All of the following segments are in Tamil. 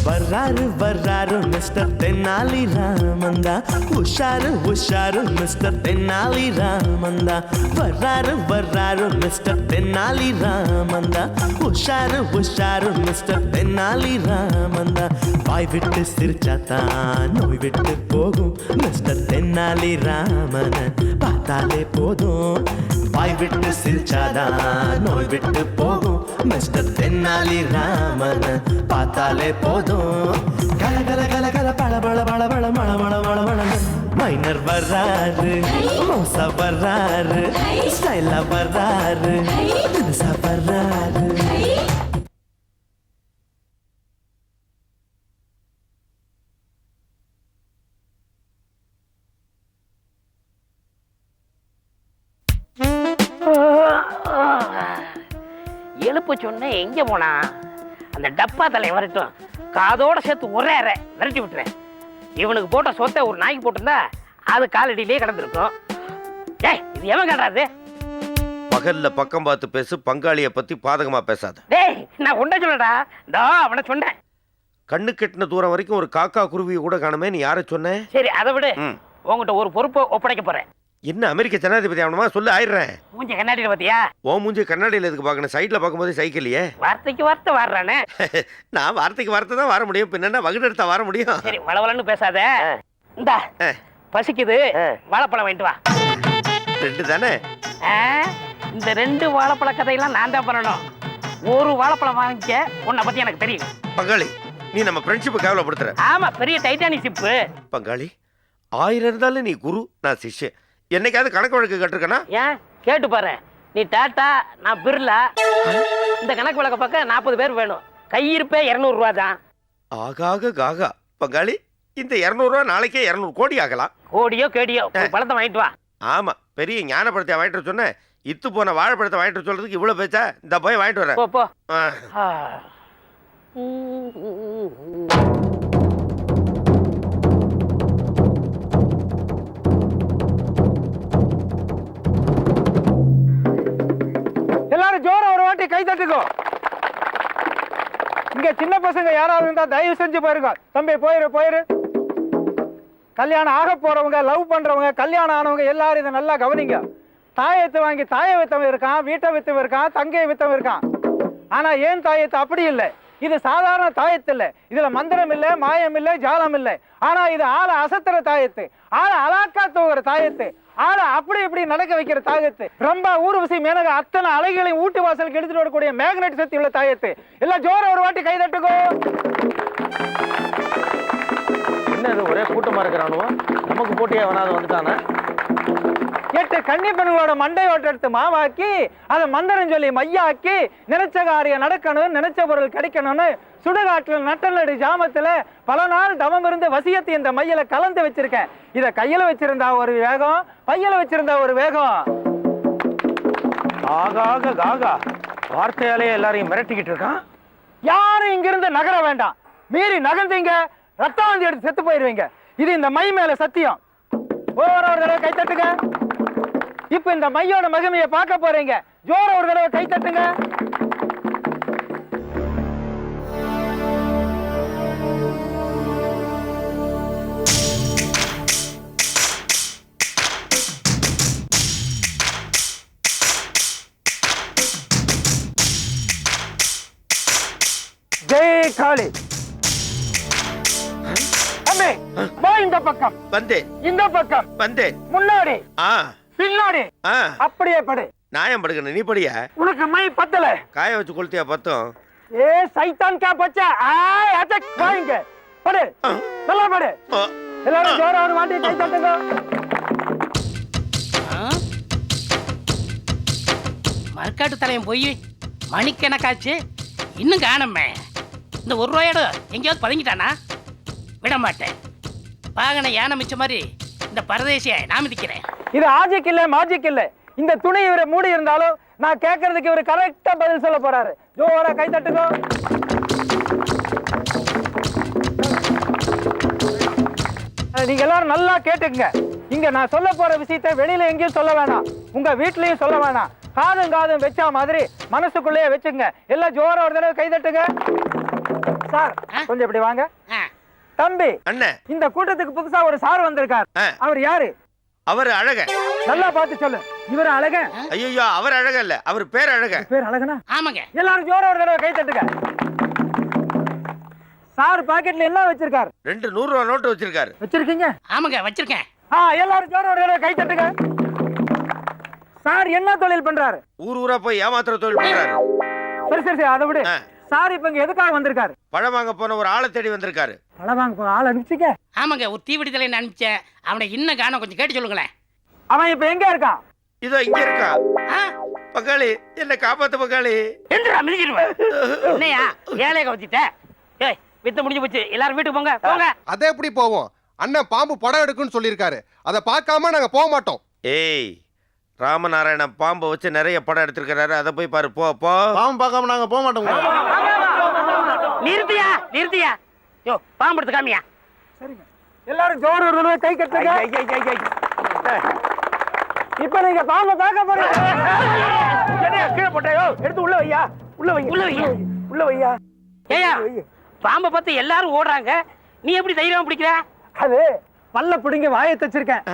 வர்றாரு வர்றாரு மிஸ்டர் தென்னாலி ராமந்தா, உஷாரு உஷாரு மிஸ்டர் தென்னாலி ராமந்தா. வர்றாரு வர்றாரு மிஸ்டர் தென்னாலி ராமந்தா, உஷாரு உஷாரு மிஸ்டர் தென்னாலி ராமந்தா. வாய் விட்டு சிரிச்சாத்தான் நோய் விட்டு போகும் மிஸ்டர் தென்னாலி ராமன் பார்த்தாலே போதும். வாய் விட்டு சிரிச்சாதான் நோய் விட்டு போகும் மிஸ்டர் தென்னாலி ராமன் பார்த்தாலே போதும். கல கல கல கல பழ பழ பழ பழ மழ மழ மழ மழ. மைனர் வர்றாரு, மோசா வர்றாரு, ஸ்டைலா வர்றாரு, தினுசா வர்றாரு. எழுப்பு சொன்னேன் எங்க போனா? அந்த டப்பா தலை வரட்டும், காதோட சேர்த்து ஒரே விரட்டி விட்டுறேன். இவனுக்கு போட்ட சொத்தை ஒரு நாய்க்கு போட்டிருந்தா அது காலடியிலே கிடந்திருக்கும். ஏய், இது எவன் கண்டாது? பகல்ல பக்கம் பார்த்து பேசு, பங்காளிய பத்தி பாதகமா பேசாத. டேய், நான் உண்ட சொல்லடா, அவனை சொன்னேன். கண்ணு கெட்டின தூரம் வரைக்கும் ஒரு காக்கா குருவியை கூட காணுமே, நீ யாரை சொன்ன? சரி, அதை விடு. உங்ககிட்ட ஒரு பொறுப்பை ஒப்படைக்க போறேன். என்ன அமெரிக்க ஜனாதிபதி ஆகணுமா? சொல்லு, ஆயிடுறேன். மூஞ்ச கண்ணாடியில பாத்தியா? ஓ மூஞ்சி கண்ணாடியில எதுக்கு பாக்கணும்? சைட்ல பார்க்கும்போது சைக்கிள்லையே. வார்த்தைக்கு வார்த்தை வர்றானே. நான் வார்த்தைக்கு வார்த்தை தான் வர முடியும், பின்ன வகுடு எடுத்தா வர முடியும். சரி, வளவலன்னு பேசாத. இந்தா பசிக்குது, வாழைப்பழம் வாங்கிட்டு வா. 2 தானே? இந்த 2 வாழைப்பழ கதையெல்லாம் நான் தான் பண்ணணும். ஒரு வாழைப்பழம் வாங்கிக்க, உன்னை பத்தி எனக்கு தெரியும். பங்காளி, நீ நம்ம ஃப்ரெண்ட்ஷிப்பை கேவலப்படுத்துற. ஆமா, பெரிய டைட்டானிக் ஷிப்பு. பங்காளி, 1000 இருந்தாலும் நீ குரு, நான் சிஷ்யன். என்னைக்காவது கணக்கு வழக்கு கட்டிருக்கனா? ஏன் கேட்டு பாரு. நீ டாட்டா, நான் பிர்லா. இந்த கணக்கு வழக்க பக்கம் 40 பேர் வேணும். கையிருப்பே 200 ரூபா தான். ஆகாக காகா. பங்காளி, இந்த 200 ரூபா நாளைக்கே 200 கோடி ஆகலாம். கோடியோ கேடியோ, பழத்தை வாங்கிட்டு வா. ஆமா, பெரிய ஞானப்பழத்தை வாங்கிட்டு சொன்னேன். இத்து போன வாழைப்பழத்தை வாங்கிட்டு சொல்றதுக்கு இவ்வளவு பேச்சா? இந்த போய் வாங்கிட்டு வரேன். போ போ. எல்லாரும் ஜோர ஒரு வாட்டி கை தட்டுக்கோ. இங்க சின்ன பசங்க யாராவது இருந்தா தயவு செஞ்சு போயிருங்க. தம்பி போயிரு. கல்யாணம் ஆக போறவங்க, லவ் பண்றவங்க, கல்யாணம் ஆனவங்க எல்லாரும் இதை நல்லா கவனிங்க. தாயத்தை வாங்கி தாயை வித்தவன் இருக்கான், வீட்டை வித்தவன் இருக்கான், தங்கையை வித்தவன் இருக்கான். ஆனா ஏன் தாயத்து அப்படி இல்லை. இது சாதாரண தாயத்து இல்லை. இதுல மந்திரம் இல்லை, மாயம் இல்லை, ஜாலம் இல்லை. ஆனா இது ஆளை அசத்துற தாயத்து, ஆளை அலாக்கா தூங்குற தாயத்து, ஆளை அப்படி இப்படி நடக்க வைக்கிற தாயத்து. ரொம்ப ஊர்வசி மேனக அத்தனை அலைகளையும் ஊட்டு வாசலுக்கு எடுத்துட்டு வரக்கூடிய மேக்னெட் சக்தி உள்ள தாயத்து. எல்லாம் ஜோர ஒரு வாட்டி கை தட்டுக்கோ. என்னது ஒரே கூட்டமா இருக்கிறானுவோ? நமக்கு போட்டியா வேணாது வந்துட்டானே. 8 கன்னி பெண்களோட மண்டை ஓட்ட எடுத்து மாவாக்கி அதை மந்திரம் சொல்லி மையாக்கி நினைச்ச காரியம் நடக்கணும், நினைச்ச பொருள் கிடைக்கணும்னு சுடுகாட்டில் நட்டநடு ஜாமத்துல பல நாள் தவம் இருந்து வசியத்தை இந்த மையில கலந்து வச்சிருக்கேன். இத கையில வச்சிருந்தா ஒரு வேகம், பையில வச்சிருந்தா ஒரு வேகம். ஆகாக காகா, வார்த்தையாலே எல்லாரையும் மிரட்டிக்கிட்டு இருக்கான். யாரும் இங்கிருந்து நகர வேண்டாம். மீறி நகர்ந்தீங்க ரத்தம் வந்து எடுத்து செத்து போயிருவீங்க. இது இந்த மை மேல சத்தியம். ஒரு தடவை கை தட்டுங்க. இப்ப இந்த மையோட மகிமையை பார்க்க போறீங்க. ஜோர ஒரு தடவை கை தட்டுங்க. ஜெய் காளி. தம்பி, இந்த பக்கம் வந்தேன், இந்த பக்கம் வந்தேன். முன்னாடி பின்னாடி அப்படியே படு. நியாயம் படுக்கணும், நீ படிய. உனக்கு மை பத்தல, காய வச்சு கொளுத்தியா பத்தும். ஏ சைத்தான் கா பச்சா, ஆய் அட்டக் வாங்க. படு, நல்லா படு. எல்லாரும் ஜோரா ஒரு வாட்டி கை தட்டுங்க. மர்க்காட்டு தலையும் போய் மணிக்கணக்காச்சு, இன்னும் காணமே. இந்த 1 ரூபாயோட எங்கேயாவது பதுங்கிட்டானா? விட மாட்டேன். வாகன யானை மிச்ச மாதிரி இந்த பரதேசியை நான் மிதிக்கிறேன். இது ஆஜிக் இல்ல, மாஜிக் இல்ல. இந்த துணி இவரை மூடி இருந்தாலும் நான் கேட்கறதுக்கு இவர் கரெக்டா பதில் சொல்ல போறாரு. ஜோரா கை தட்டுங்க. நீங்க எல்லாரும் நல்லா கேட்டுங்க. இங்க நான் சொல்ல போற விஷயத்தை வெளியில எங்கேயும் சொல்ல வேணாம், உங்க வீட்லயும் சொல்ல வேணாம். காதும் காதும் வச்சா மாதிரி மனசுக்குள்ளேயே வச்சுங்க. எல்லாம் ஜோர ஒரு தடவை கை தட்டுங்க. சார் கொஞ்சம் இப்படி வாங்க. தம்பி அண்ணன், இந்த கூட்டத்துக்கு புதுசா ஒரு சார் வந்திருக்கார். அவர் யாரு? அவர் அழக. நல்லா பார்த்து சொல்லு. இவர் அழக? ஐயோ, அவர் அழக இல்ல, அவர் பேர் அழக. பேர் அழகனா? ஆமாங்க. எல்லாரும் ஜோர ஒரு தடவை கை தட்டுங்க. சார் பாக்கெட்ல என்ன வச்சிருக்காரு? 2 100 ரூபா நோட்டு வச்சிருக்காரு. வச்சிருக்கீங்க? ஆமாங்க வச்சிருக்கேன். எல்லாரும் ஜோர ஒரு தடவை கை தட்டுங்க. சார் என்ன தொழில் பண்றாரு? ஊர் ஊரா போய் ஏமாத்துற தொழில் பண்றாரு. சரி சரி சரி, அதை விடு. சார் இப்ப இங்க எதுக்காக வந்திருக்காரு? பழம் வாங்க போன ஒரு ஆளை தேடி வந்திருக்காரு. பழம் வாங்க போன ஆள் அனுப்பிச்சிக்க? ஆமாங்க, ஒரு தீவடி தலையை அனுப்பிச்சேன். அவனை இன்னும் காணோம், கொஞ்சம் கேட்டு சொல்லுங்களேன். அவன் இப்ப எங்க இருக்கான்? இதோ இங்க இருக்கா. பங்காளி, என்ன காப்பாத்து பங்காளி. என்றா மிதிச்சிடுவேன். என்னையா ஏழைய கவச்சிட்ட? ஏய், வித்து முடிஞ்சு போச்சு, எல்லாரும் வீட்டுக்கு போங்க போங்க. அதே எப்படி போவோம்? அண்ணன் பாம்பு படம் எடுக்குன்னு சொல்லியிருக்காரு, அதை பார்க்காம நாங்க போக மாட்டோம். ஏய், ராமநாராயண பாம்பை வச்சு நிறைய படம் எடுத்திருக்கிறாரு, அதை போய் பாரு. போ போ. பாம்பு பார்க்காம நாங்க போக மாட்டோம். நிறுத்தியா நிறுத்தியா. யோ, பாம்பு எடுத்து காமியா. சரிங்க, எல்லாரும் ஜோர ஒரு தடவை கை கட்டுங்க. இப்ப நீங்க பாம்பை பார்க்க போறீங்க. கீழே போட்டாயோ, எடுத்து உள்ள வையா. உள்ள வையா. உள்ள வையா. ஏயா, பாம்பை பார்த்து எல்லாரும் ஓடுறாங்க, நீ எப்படி தைரியமா பிடிக்கிற? அது பல்ல பிடிங்க வாயை தச்சிருக்கேன்,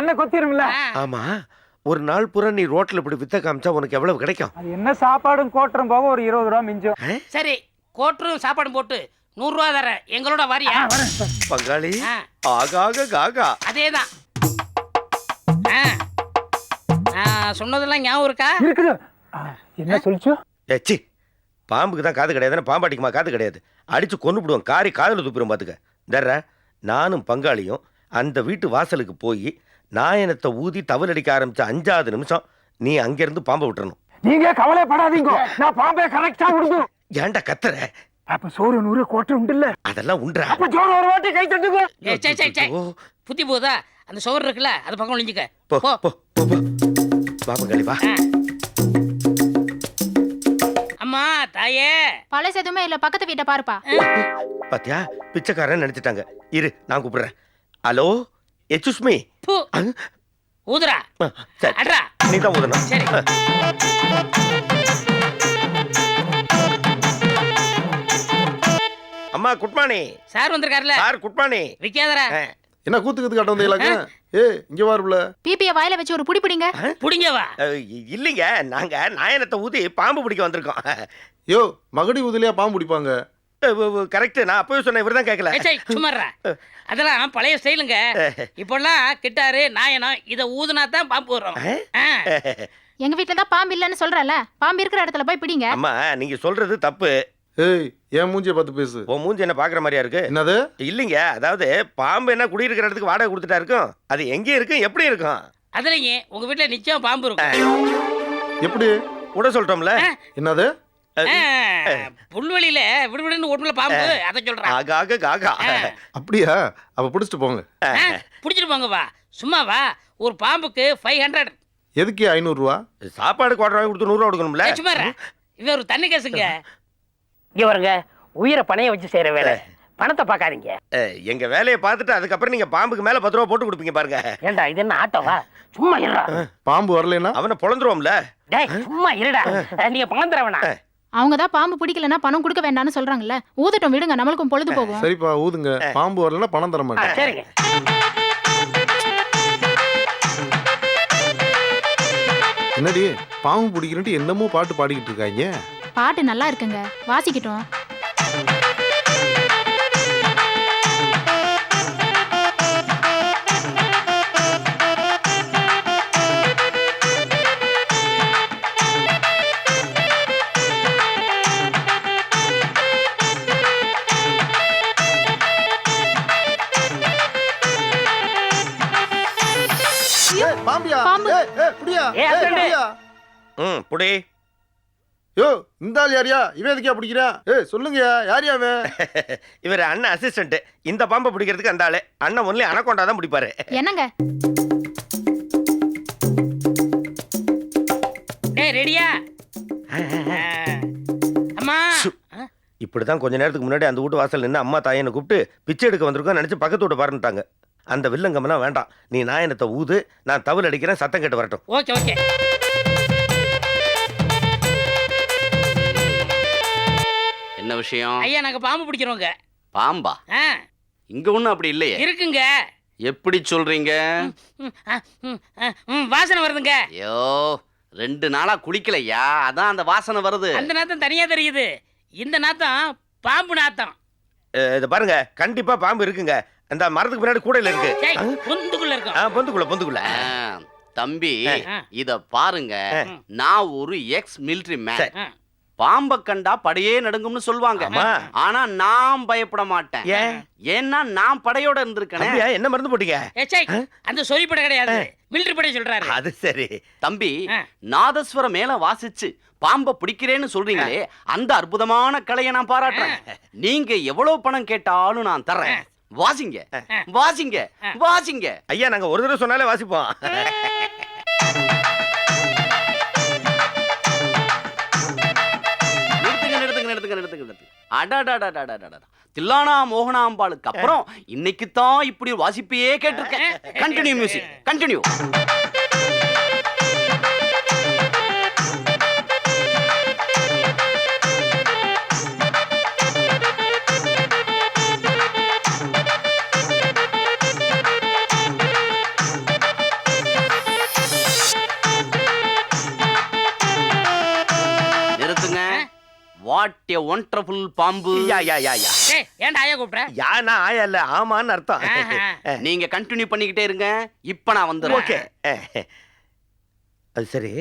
என்ன கொத்திரும்ல. ஆமா, ஒரு நாள் பூரா நீ ரோட்ல இப்படி வித்த காமிச்சா உனக்கு எவ்வளவு கிடைக்கும்? அது என்ன சாப்பாடும் கோட்டரும் போக ஒரு 20 ரூபா மிஞ்சும். சரி, கோட்டரும் சாப்பாடும் போட்டு 100 ரூபா தரேன், எங்களோட வாரியா? பங்காளி, ஆகாக காகா. அதேதான். சொன்னதெல்லாம் ஞாபகம் இருக்கா? இருக்குது. என்ன சொல்லிச்சு? ஏச்சி, பாம்புக்கு தான் காது கிடையாது, பாம்பு அடிக்குமா காது கிடையாது. அடிச்சு கொண்டு விடுவோம், காரி காதில் துப்பிடும் பாத்துக்க. தர்ற நானும் பங்காளியும் அந்த வீட்டு வாசலுக்கு போய் நாயனத்தை ஊதி தவல் அடிக்க ஆரம்பிச்ச 5வது நிமிஷம் நீ அங்கிருந்து பாம்பை விட்டுறணும். நீங்க கவலைப்படாதீங்க, நான் பாம்பை கரெக்டா விடுவோம். ஏன்டா கத்துற? அப்ப சோறு 100 கோட்டர் உண்டுல்ல, அதெல்லாம் உண்டா? அப்ப ஜோர ஒரு வாட்டி கை தட்டுங்க. புத்தி போதா? அந்த சோறு இருக்குல்ல, அது பக்கம் ஒளிஞ்சுக்க. போ போ போ போ. வா பங்காளி வா. அம்மா தாயே. பழசு எதுவுமே இல்ல, பக்கத்து வீட்டை பாருப்பா. பாத்தியா, பிச்சைக்காரன் நினைச்சிட்டாங்க. இரு, நான் கூப்பிடுறேன். ஹலோ, எச்சுஸ்மி. ஊதுரா. சரி, அட்ரா. நீ தான் ஊதணும். சரி. அம்மா குட் மார்னிங். சார் வந்திருக்காருல. Sir good morning. விக்காதரா. என்ன கூத்துக்கு காட்ட வந்தீங்களாங்க? இங்க வாருல. பிபிய வாயில வச்சு ஒரு புடி பிடிங்க. புடிங்க வா. இல்லைங்க, நாங்க நாயனத்தை ஊதி பாம்பு பிடிக்க வந்திருக்கோம். யோ, மகடி ஊதுலையா பாம்பு பிடிப்பாங்க? கரெக்ட், நான் அப்பவே சொன்னேன், இவர் தான் கேட்கல. சும்மாறா, அதெல்லாம் பழைய ஸ்டைலுங்க. இப்பெல்லாம் கிட்டாரு நாயனம் இதை ஊதுனா தான் பாம்பு வரும். எங்க வீட்டுல தான் பாம்பு இல்லன்னு சொல்றல, பாம்பு இருக்கிற இடத்துல போய் பிடிங்க. அம்மா, நீங்க சொல்றது தப்பு. ஏய், என் மூஞ்சிய பார்த்து பேசு. உன் மூஞ்சி என்ன பாக்குற மாதிரியா இருக்கு? என்னது? இல்லைங்க, அதாவது பாம்பு என்ன குடியிருக்கிற இடத்துக்கு வாடகை கொடுத்துட்டா இருக்கும், அது எங்கே இருக்கும் எப்படி இருக்கும்? அதுலங்க உங்க வீட்டுல நிச்சயம் பாம்பு இருக்கும். எப்படி கூட சொல்லிட்டோம்ல. என்னது? புல்வெளியில விடுவிடுன்னு ஒண்ணுல பாம்பு, அதை சொல்றேன். ஆகாக காகா. அப்படியா? அப்ப பிடிச்சிட்டு போங்க. புடிச்சிட்டு போங்க வா. சும்மா வா. ஒரு பாம்புக்கு 500. எதுக்கு 500 ரூபா? சாப்பாடு குவாட்டர் வாங்கி கொடுத்து 100 ரூபா கொடுக்கணும்ல. சும்மாறா, இவன் ஒரு தண்ணி கேசுங்க. இங்க வருங்க, உயிரை பணைய வச்சு செய்யற வேலை, பணத்தை பார்க்காதீங்க. எங்க வேலையை பார்த்துட்டு அதுக்கப்புறம் நீங்க பாம்புக்கு மேல 10 ரூபா போட்டு கொடுப்பீங்க பாருங்க. ஏண்டா இது என்ன ஆட்டோவா? சும்மா இருடா. பாம்பு வரலனா அவனை பொளந்துருவோம்ல. டேய் சும்மா இருடா, நீங்க பணம் தர வேணாம். அவங்க தான் பாம்பு பிடிக்கலன்னா பணம் கொடுக்க வேண்டாம்னு சொல்றாங்கல்ல, ஊதட்டும் விடுங்க, நம்மளுக்கும் பொழுது போகும். சரிப்பா, ஊதுங்க. பாம்பு வரலனா பணம் தர மாட்டேன். சரிங்க. என்னடி பாம்பு பிடிக்கிறேன்ட்டு என்னமோ பாட்டு பாடிக்கிட்டு இருக்காங்க? பாட்டு நல்லா இருக்குங்க, வாசிக்கிட்டோம். பாம்பியா? பாம்பு. புடியா? புடி. யோ, இந்த ஆள் யாரியா? இவன் எதுக்கே பிடிக்கிறா? சொல்லுங்கயா, யாரியா அவன்? இவர் அண்ணன் அசிஸ்டன்ட். இந்த பாம்பை பிடிக்கிறதுக்கு அந்த ஆளு. அண்ணன் ஒன்லி அனகொண்டா தான் பிடிப்பாரு. என்னங்க? டேய் ரெடியா? அம்மா. இப்படிதான் கொஞ்ச நேரத்துக்கு முன்னாடி அந்த வீட்டு வாசல் நின்று அம்மா தாயனை கூப்பிட்டு பிச்சை எடுக்க வந்திருக்கோம் நினைச்சு பக்கத்து வீட்டு பாருட்டாங்க. அந்த வில்லங்கம்லாம் வேண்டாம். நீ நாயனத்தை ஊது, நான் தவில் அடிக்கிறேன், சத்தம் கேட்டு வரட்டும். Okay okay. என்ன விஷயம்? ஐயா நாங்க பாம்பு பிடிக்கிறோங்க. பாம்பா? இங்க ஒண்ணும் அப்படி இல்லையே. இருக்குங்க. எப்படி சொல்றீங்க? வாசனை வருதுங்க. ஐயோ 2 நாளா குளிக்கலையா, அதான் அந்த வாசனை வருது. அந்த நாத்தம் தனியா தெரியுது, இந்த நாத்தம் பாம்பு நாத்தம். இதை பாருங்க, கண்டிப்பா பாம்பு இருக்குங்க. அந்த மரத்துக்கு பின்னாடி கூடையில இருக்கு. பொந்துக்குள்ள இருக்கும். பொந்துக்குள்ள. தம்பி இத பாருங்க, நான் ஒரு எக்ஸ் மிலிட்டரி மேன். பாம்பை கண்டா படையே நடுங்கும்னு சொல்லுவாங்க. ஆனா நான் பயப்பட மாட்டேன். ஏன்னா நான் படையோட இருந்திருக்கேன். என்ன மருந்து போட்டீங்க? அந்த சொறி படை கிடையாது, மிலிட்டரி படை சொல்றாரு. அது சரி. தம்பி, நாதஸ்வரம் மேல வாசிச்சு பாம்பை பிடிக்கிறேன்னு சொல்றீங்களே, அந்த அற்புதமான கலையை நான் பாராட்டுறேன். நீங்க எவ்வளவு பணம் கேட்டாலும் நான் தர்றேன். வாசிங்க வாசிங்க வாசிங்க. ஐயா நாங்க ஒரு தடவை சொன்னாலே வாசிப்போம். தில்லானா மோகனாம்பாளுக்கு அப்புறம் இன்னைக்கு தான் இப்படி வாசிப்பையே கேட்டிருக்கேன். Continue music, continue. நிறுத்துங்க. வாட் எ வண்டர்ஃபுல் பாம்பு. ஏன்டா ஆயா கூப்பிடுற? யானா ஆயா இல்ல, ஆமான்னு அர்த்தம். நீங்க கண்டினியூ பண்ணிக்கிட்டே இருங்க, இப்ப நான் வந்துடுறேன். ஓகே. அது சரி,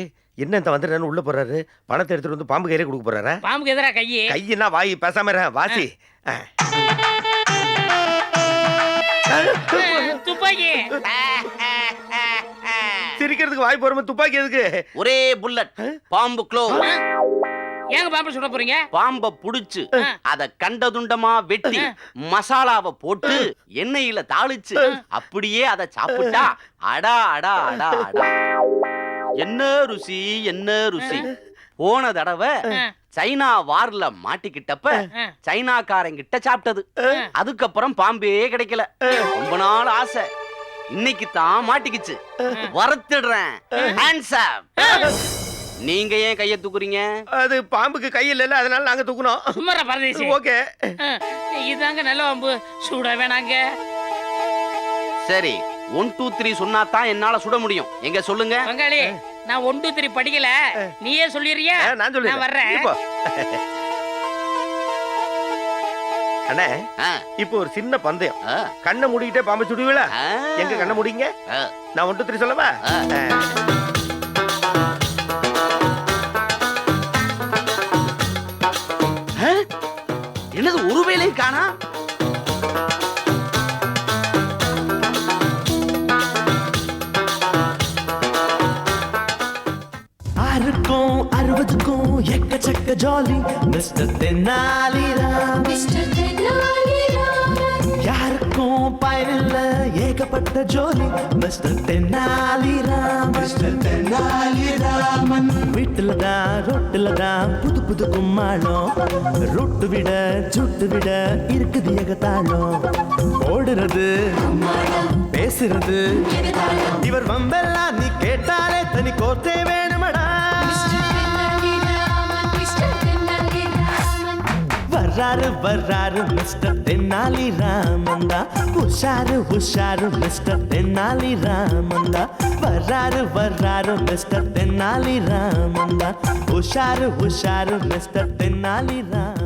என்ன இந்த வந்துடுறேன்னு உள்ள போறாரு? பணத்தை எடுத்துட்டு வந்து பாம்பு கையிலே கொடுக்க போறாரா? பாம்புக்கு எதிரா கையை கையினா வாய், பேசாம வாசி. துப்பாக்கி. சிரிக்கிறதுக்கு வாய் போறம துப்பாக்கி எதுக்கு? ஒரே புல்லட், பாம்பு க்ளோஸ். ஏங்க பாம்பு சுட போறீங்க? பாம்பை புடிச்சு அத கண்டதுண்டமா வெட்டி மசாலாவை போட்டு எண்ணெயில தாளிச்சு அப்படியே அதை சாப்பிட்டா அடா அடா அடா அடா, என்ன ருசி என்ன ருசி. போன தடவை சைனா வார்ல மாட்டிக்கிட்டப்ப சைனாக்காரங்கிட்ட சாப்பிட்டது. அதுக்கப்புறம் பாம்பே கிடைக்கல. ரொம்ப நாள் ஆசை, இன்னைக்கு தான் மாட்டிக்கிச்சு. வறுத்துடுறேன். Hands up. நீங்க ஏன் கையை தூக்குறீங்க? அது பாம்புக்கு கை இல்ல, அதனால நாங்க தூக்குனோம். சும்மாரா பரதேசி. ஓகே. இதாங்க நல்ல பாம்பு, சுட வேணாங்க. சரி, 1 2 3 சொன்னா தான் என்னால சுட முடியும். எங்க சொல்லுங்க. பங்காளி, நான் 1 2 3 படிக்கல, நீயே சொல்லிடுறியா? நான் சொல்லிடுறேன். நான் வர்றேன். அண்ணே, இப்போ ஒரு சின்ன பந்தயம். கண்ணை மூடிக்கிட்டே பாம்பை சுடுவீங்களா? எங்க கண்ணை மூடிங்க, நான் 1 2 3 சொல்லவா? என்னது ஒரு வேலை காணா? ஆறுக்கும் 60க்கும் எக்கச்சக்க ஜாலி மிஸ்டர் தென்னாலிராம். யாருக்கும் பயனில்ல ஏகப்பட்ட ஜோலி மிஸ்டர் தென்னாலிராம். மிஸ்டர் தென்னாலிராமன். வீட்டுல தான் ரொட்டுல தான் புது புது கும்மாளம். ரொட்டு விட சுட்டு விட இருக்குது ஏகத்தாளம். ஓடுறது பேசுறது இவர் வம்பெல்லாம் நீ கேட்டாலே தனி கோத்தே வேணுமடா. வர்றாரு மிஸ்டர் தென்னாலி ராமந்தா. உஷாரு மிஸ்டர் தென்னாலி ராமந்தா. வர்றாரு மிஸ்டர் தென்னாலி ராமந்தா. உஷாரு மிஸ்டர் தென்னாலி ராமந்தா.